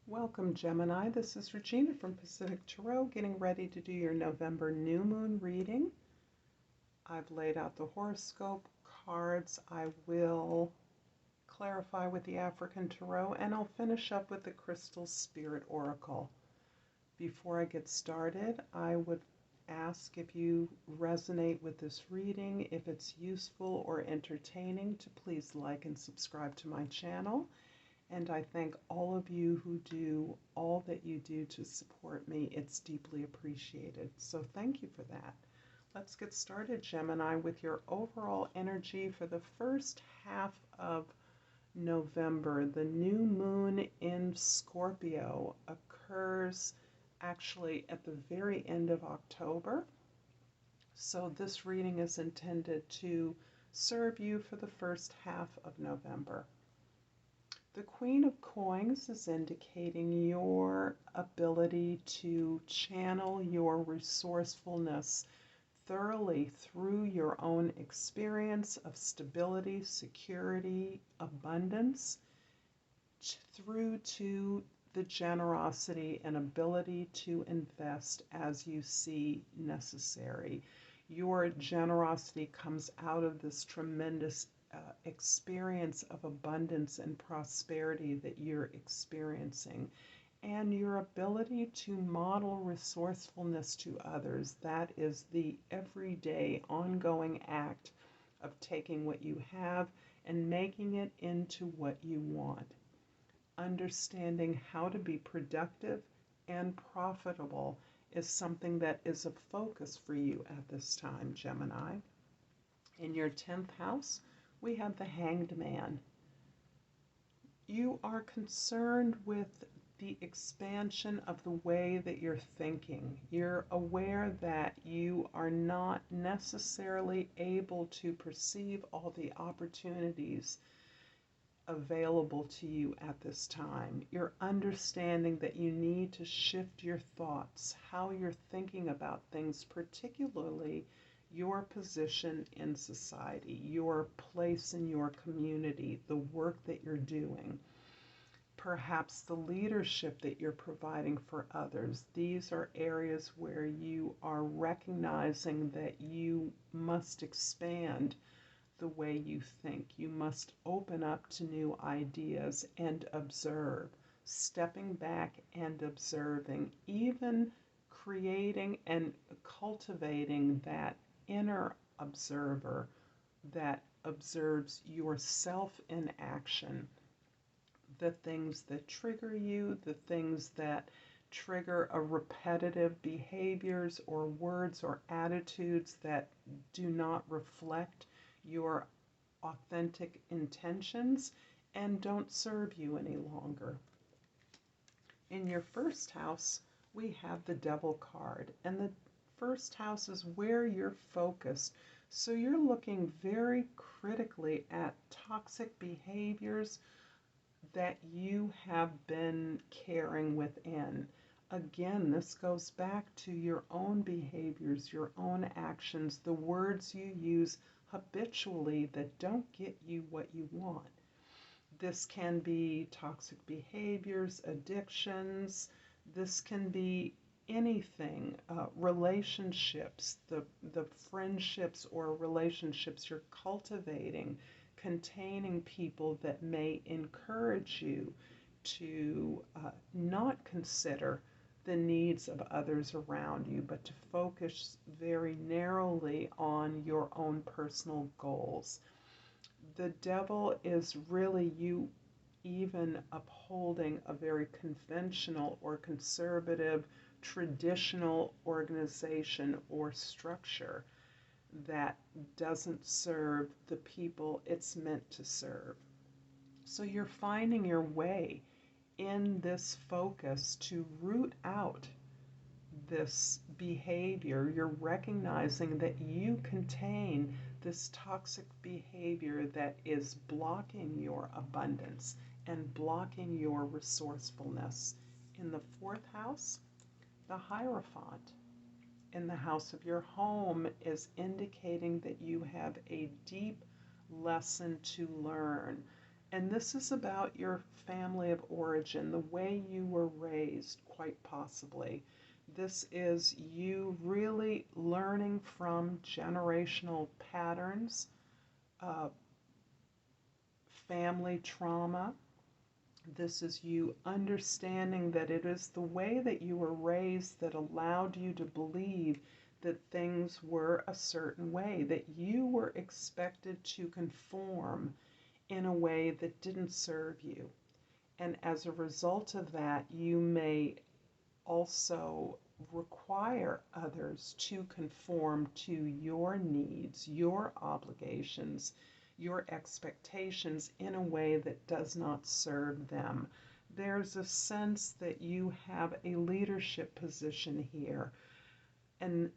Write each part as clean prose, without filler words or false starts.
Welcome, Gemini. This is Regina from Pacific Tarot, getting ready to do your November new moon reading. I've laid out the horoscope cards. I will clarify with the African Tarot, and I'll finish up with the Crystal Spirit Oracle. Before I get started, I would ask if you resonate with this reading, if it's useful or entertaining, to please like and subscribe to my channel. And I thank all of you who do all that you do to support me. It's deeply appreciated. So thank you for that. Let's get started, Gemini, with your overall energy for the first half of November. The new moon in Scorpio occurs actually at the very end of October. So this reading is intended to serve you for the first half of November. The Queen of Coins is indicating your ability to channel your resourcefulness thoroughly through your own experience of stability, security, abundance, through to the generosity and ability to invest as you see necessary. Your generosity comes out of this tremendous experience of abundance and prosperity that you're experiencing, and your ability to model resourcefulness to others. That is the everyday ongoing act of taking what you have and making it into what you want. Understanding how to be productive and profitable is something that is a focus for you at this time, Gemini. In your 10th house, we have the Hanged Man. You are concerned with the expansion of the way that you're thinking. You're aware that you are not necessarily able to perceive all the opportunities available to you at this time. You're understanding that you need to shift your thoughts, how you're thinking about things, particularly your position in society, your place in your community, the work that you're doing, perhaps the leadership that you're providing for others. These are areas where you are recognizing that you must expand the way you think. You must open up to new ideas and observe, stepping back and observing, even creating and cultivating that inner observer that observes yourself in action, the things that trigger you, the things that trigger a repetitive behaviors or words or attitudes that do not reflect your authentic intentions and don't serve you any longer. In your first house, we have the Devil card, and the first house is where you're focused. So you're looking very critically at toxic behaviors that you have been carrying within. Again, this goes back to your own behaviors, your own actions, the words you use habitually that don't get you what you want. This can be toxic behaviors, addictions. This can be anything, relationships, the friendships or relationships you're cultivating, containing people that may encourage you to not consider the needs of others around you, but to focus very narrowly on your own personal goals. The Devil is really you even upholding a very conventional or conservative, traditional organization or structure that doesn't serve the people it's meant to serve. So you're finding your way in this focus to root out this behavior. You're recognizing that you contain this toxic behavior that is blocking your abundance and blocking your resourcefulness. In the 4th house, the Hierophant in the house of your home is indicating that you have a deep lesson to learn, And this is about your family of origin, the way you were raised, quite possibly. This is you really learning from generational patterns, uh, family trauma. This is you understanding that it is the way that you were raised that allowed you to believe that things were a certain way, that you were expected to conform in a way that didn't serve you. And as a result of that, you may also require others to conform to your needs, your obligations, your expectations in a way that does not serve them. There's a sense that you have a leadership position here, and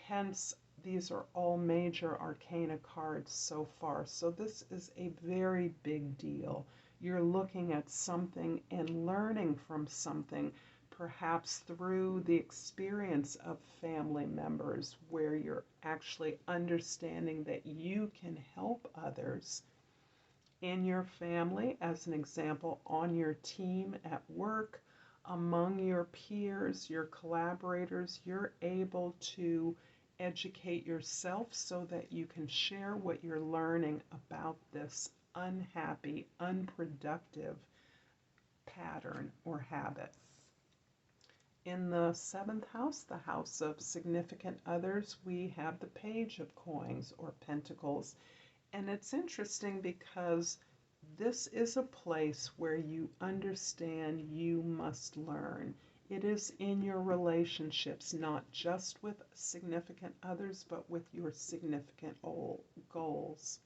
hence these are all major arcana cards so far. So this is a very big deal. You're looking at something and learning from something, perhaps through the experience of family members, where you're actually understanding that you can help others in your family, as an example, on your team at work, among your peers, your collaborators. You're able to educate yourself so that you can share what you're learning about this unhappy, unproductive pattern or habit. In the seventh house, the house of significant others, we have the Page of Coins or Pentacles. And it's interesting because this is a place where you understand you must learn. It is in your relationships, not just with significant others, but with your significant goals,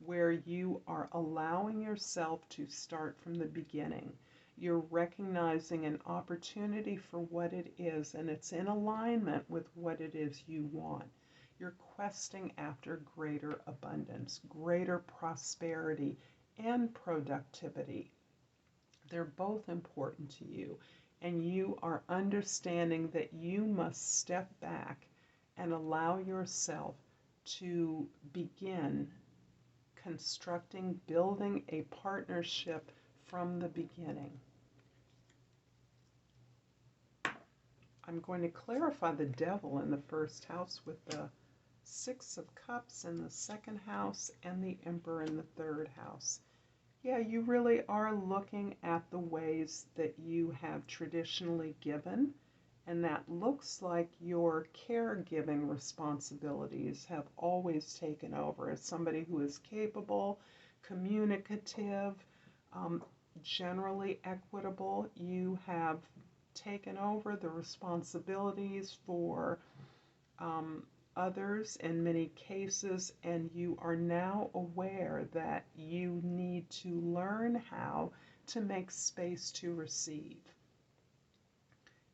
where you are allowing yourself to start from the beginning. You're recognizing an opportunity for what it is, and it's in alignment with what it is you want. You're questing after greater abundance, greater prosperity, and productivity. They're both important to you, and you are understanding that you must step back and allow yourself to begin constructing, building a partnership from the beginning. I'm going to clarify the Devil in the first house with the Six of Cups in the second house and the Emperor in the third house. Yeah, you really are looking at the ways that you have traditionally given, and that looks like your caregiving responsibilities have always taken over. As somebody who is capable, communicative, generally equitable, you have taken over the responsibilities for others in many cases, and you are now aware that you need to learn how to make space to receive.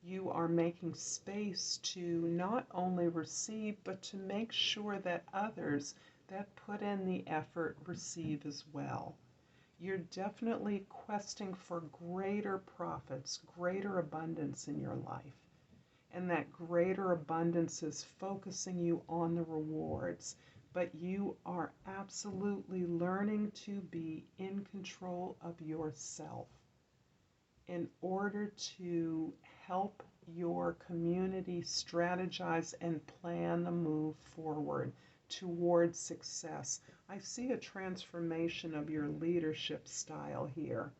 You are making space to not only receive, but to make sure that others that put in the effort receive as well. You're definitely questing for greater profits, greater abundance in your life. And that greater abundance is focusing you on the rewards. But you are absolutely learning to be in control of yourself in order to help your community strategize and plan the move forward towards success. I see a transformation of your leadership style here.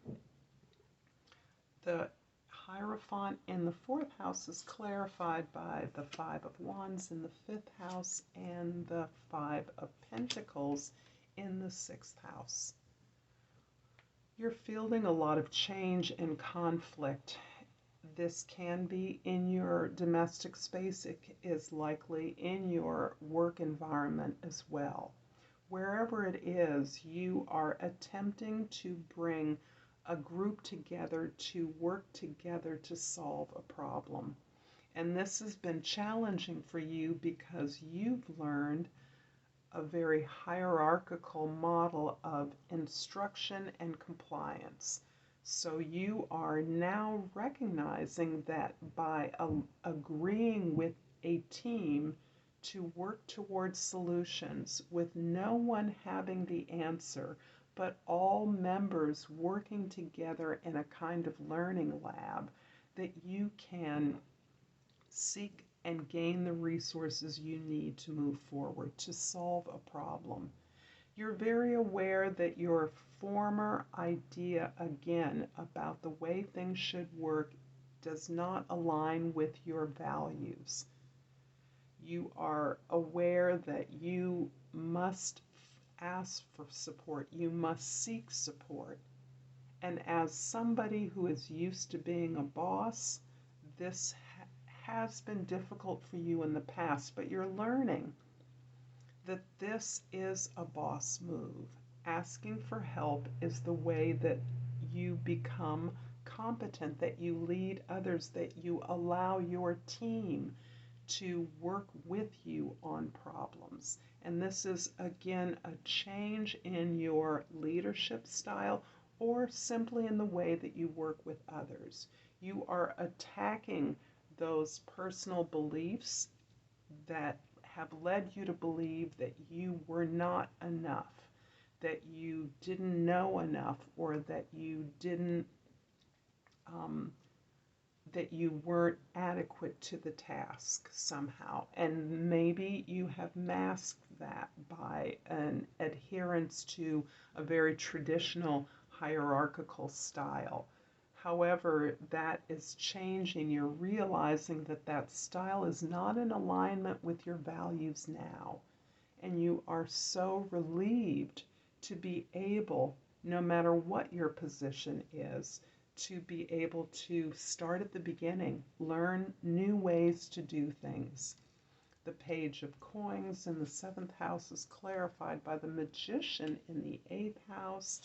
The Hierophant in the fourth house is clarified by the Five of Wands in the fifth house and the Five of Pentacles in the sixth house. You're fielding a lot of change and conflict. This can be in your domestic space. It is likely in your work environment as well. Wherever it is, you are attempting to bring a group together to work together to solve a problem. And this has been challenging for you because you've learned a very hierarchical model of instruction and compliance. So you are now recognizing that by agreeing with a team to work towards solutions with no one having the answer, but all members working together in a kind of learning lab that you can seek and gain the resources you need to move forward, to solve a problem. You're very aware that your former idea, again, about the way things should work does not align with your values. You are aware that you must ask for support, you must seek support. And as somebody who is used to being a boss, this has been difficult for you in the past, but you're learning that this is a boss move. Asking for help is the way that you become competent, that you lead others, that you allow your team to work with you on problems. And this is, again, a change in your leadership style or simply in the way that you work with others. You are attacking those personal beliefs that have led you to believe that you were not enough, that you didn't know enough, or that you didn't, that you weren't adequate to the task somehow. And maybe you have masked that by an adherence to a very traditional hierarchical style. However, that is changing. You're realizing that that style is not in alignment with your values now. And you are so relieved to be able, no matter what your position is, to be able to start at the beginning, learn new ways to do things. The Page of Coins in the 7th house is clarified by the Magician in the 8th house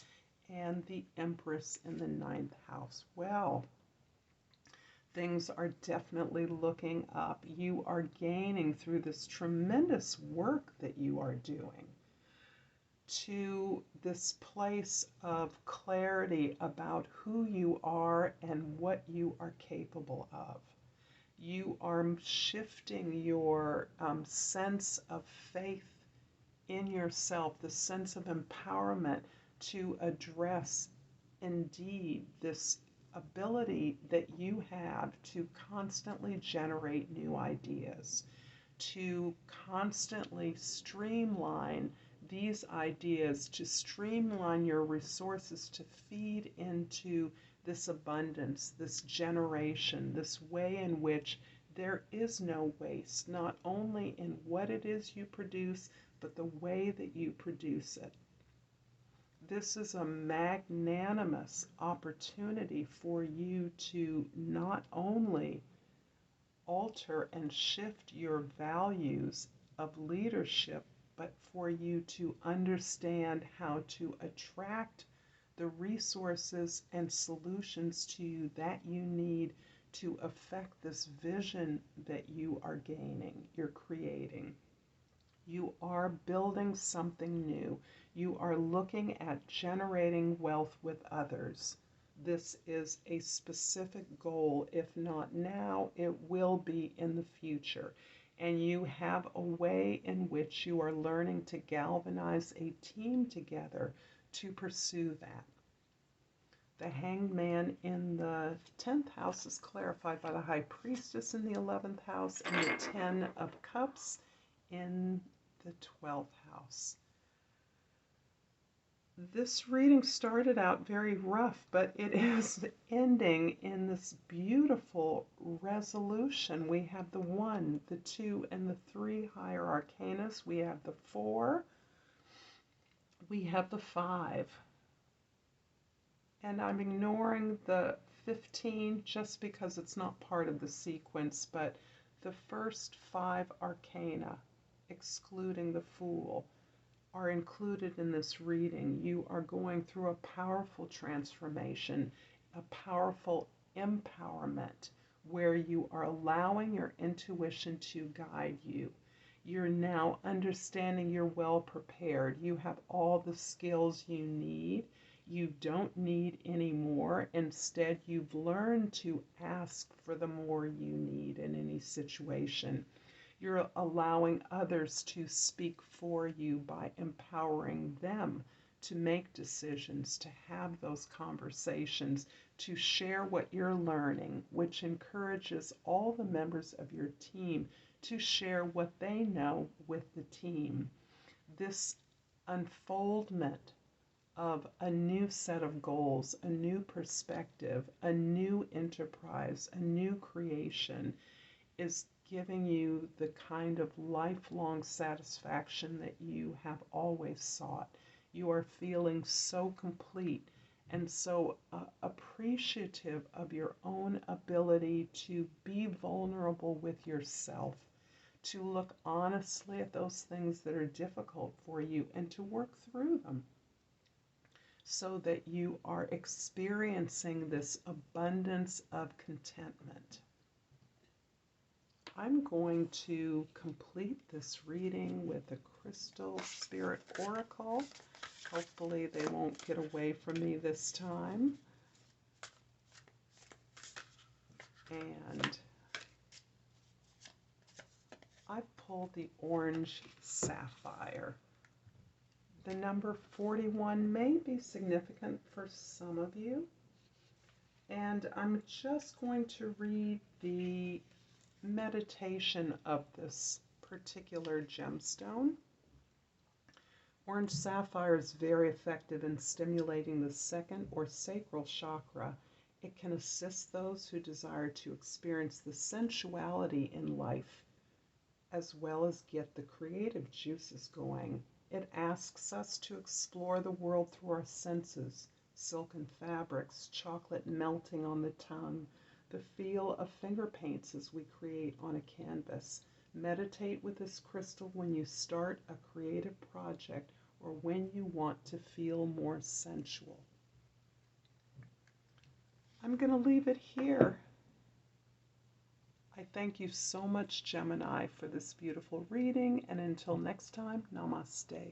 and the Empress in the 9th house. Well, things are definitely looking up. You are gaining through this tremendous work that you are doing to this place of clarity about who you are and what you are capable of. You are shifting your sense of faith in yourself, the sense of empowerment to address indeed this ability that you have to constantly generate new ideas, to constantly streamline these ideas, to streamline your resources to feed into this abundance, this generation, this way in which there is no waste, not only in what it is you produce, but the way that you produce it. This is a magnanimous opportunity for you to not only alter and shift your values of leadership, but for you to understand how to attract the resources and solutions to you that you need to affect this vision that you are gaining, you're creating. You are building something new. You are looking at generating wealth with others. This is a specific goal. If not now, it will be in the future. And you have a way in which you are learning to galvanize a team together to pursue that. The Hanged Man in the 10th house is clarified by the High Priestess in the 11th house and the 10 of Cups in the 12th house. This reading started out very rough, but it is ending in this beautiful resolution. We have the 1, the 2, and the 3 higher arcanas. We have the 4. We have the 5. And I'm ignoring the 15 just because it's not part of the sequence, but the first 5 arcana, excluding the Fool, are included in this reading. You are going through a powerful transformation, a powerful empowerment, where you are allowing your intuition to guide you. You're now understanding you're well prepared. You have all the skills you need. You don't need any more. Instead, you've learned to ask for the more you need in any situation. You're allowing others to speak for you by empowering them to make decisions, to have those conversations, to share what you're learning, which encourages all the members of your team to share what they know with the team. This unfoldment of a new set of goals, a new perspective, a new enterprise, a new creation is giving you the kind of lifelong satisfaction that you have always sought. You are feeling so complete and so appreciative of your own ability to be vulnerable with yourself, to look honestly at those things that are difficult for you and to work through them, so that you are experiencing this abundance of contentment. I'm going to complete this reading with a crystal spirit oracle. Hopefully they won't get away from me this time. And I pulled the orange sapphire. The number 41 may be significant for some of you. And I'm just going to read the meditation of this particular gemstone. Orange sapphire is very effective in stimulating the second or sacral chakra. It can assist those who desire to experience the sensuality in life, as well as get the creative juices going. It asks us to explore the world through our senses, silken fabrics, chocolate melting on the tongue, the feel of finger paints as we create on a canvas. Meditate with this crystal when you start a creative project or when you want to feel more sensual. I'm going to leave it here. I thank you so much, Gemini, for this beautiful reading, and until next time, Namaste.